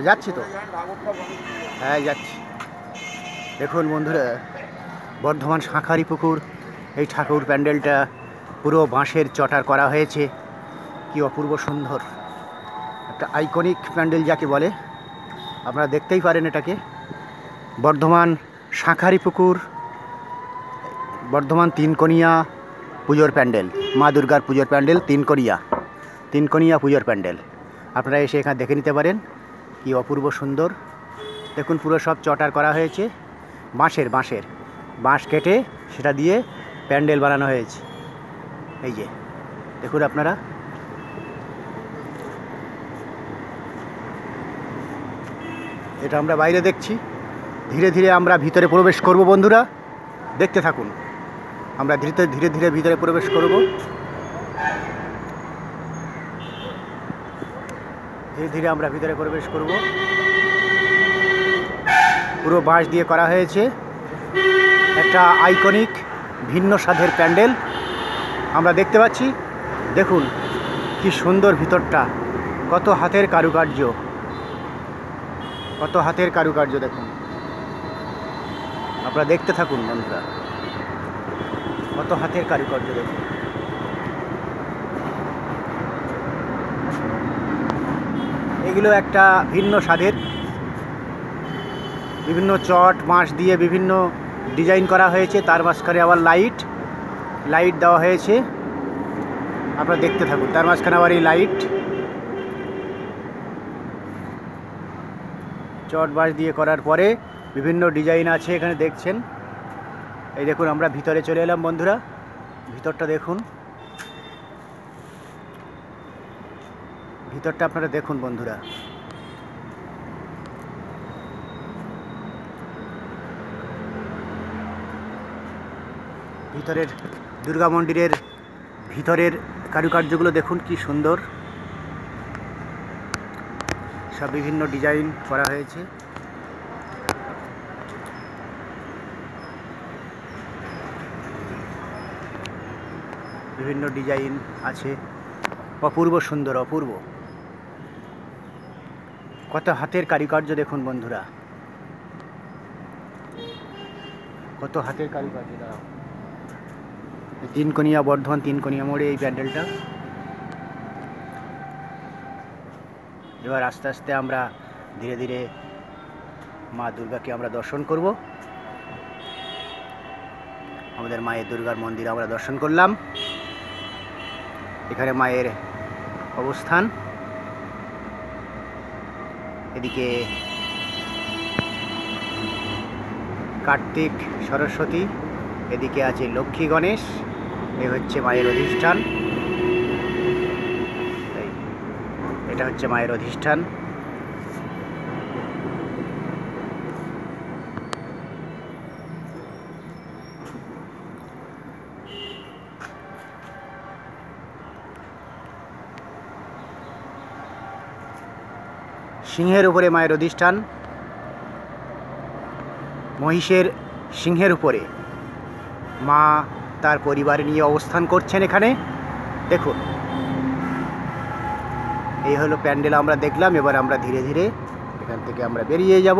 যাচ্ছি তো, হ্যাঁ যাচ্ছি। দেখুন বন্ধুরা, বর্ধমান শাঁখারি পুকুর এই ঠাকুর প্যান্ডেলটা পুরো বাঁশের চটার করা হয়েছে। কি অপূর্ব সুন্দর একটা আইকনিক প্যান্ডেল যাকে বলে, আপনারা দেখতেই পারেন এটাকে। বর্ধমান শাঁখারি পুকুর, বর্ধমান তিনকোনিয়া পুজোর প্যান্ডেল, মা দুর্গার পুজোর প্যান্ডেল, তিনকোনিয়া পুজোর প্যান্ডেল। আপনারা এসে এখানে দেখে নিতে পারেন। কি অপূর্ব সুন্দর দেখুন, পুরো সব চটার করা হয়েছে, বাঁশ কেটে সেটা দিয়ে প্যান্ডেল বানানো হয়েছে। এই যে দেখুন আপনারা, এটা আমরা বাইরে দেখছি। ধীরে ধীরে আমরা ভিতরে প্রবেশ করব বন্ধুরা, দেখতে থাকুন। আমরা ধীরে ধীরে ভিতরে প্রবেশ করব। ধীরে ধীরে আমরা ভিতরে প্রবেশ করব। পুরো বাঁশ দিয়ে করা হয়েছে একটা আইকনিক ভিন্ন স্বাদের প্যান্ডেল আমরা দেখতে পাচ্ছি। দেখুন কি সুন্দর ভিতরটা, কত হাতের কারুকার্য, দেখুন। আপনারা দেখতে থাকুন বন্ধুরা, কত হাতের কারুকার্য দেখুন। এগুলো একটা ভিন্ন স্বাদের, বিভিন্ন চট বাঁশ দিয়ে বিভিন্ন ডিজাইন করা হয়েছে, তার মাঝখানে আবার লাইট দেওয়া হয়েছে। আপনারা দেখতে থাকুন, তার মাঝখানে আবার এই লাইট, চট বাঁশ দিয়ে করার পরে বিভিন্ন ডিজাইন আছে এখানে দেখছেন। এই দেখুন, আমরা ভিতরে চলে এলাম বন্ধুরা। ভিতরটা দেখুন, ভিতরটা আপনারা দেখুন বন্ধুরা। ভিতরের দুর্গা মন্দিরের ভিতরের কারুকার্যগুলো দেখুন কি সুন্দর, সব বিভিন্ন ডিজাইন করা হয়েছে। বিভিন্ন ডিজাইন আছে, অপূর্ব সুন্দর, অপূর্ব। কত হাতের কারুকার্য দেখুন বন্ধুরা, কত হাতের কারুকার্য। তিনকোনিয়া, বর্ধমান তিনকোনিয়া মোড়ে এই প্যান্ডেলটা। এবার আস্তে আস্তে আমরা ধীরে ধীরে মা দুর্গাকে আমরা দর্শন করব। আমাদের মায়ের দুর্গার মন্দির আমরা দর্শন করলাম। এখানে মায়ের অবস্থান। এদিকে কার্তিক, সরস্বতী, এদিকে আছে লক্ষ্মী, গণেশ। এ হচ্ছে মায়ের অধিষ্ঠান, এটা হচ্ছে মায়ের অধিষ্ঠান। সিংহের উপরে মায়ের অধিষ্ঠান, মহিষের সিংহের উপরে মা তার পরিবার নিয়ে অবস্থান করছেন এখানে। দেখুন, এই হলো প্যান্ডেল আমরা দেখলাম। এবার আমরা ধীরে ধীরে এখান থেকে আমরা বেরিয়ে যাব।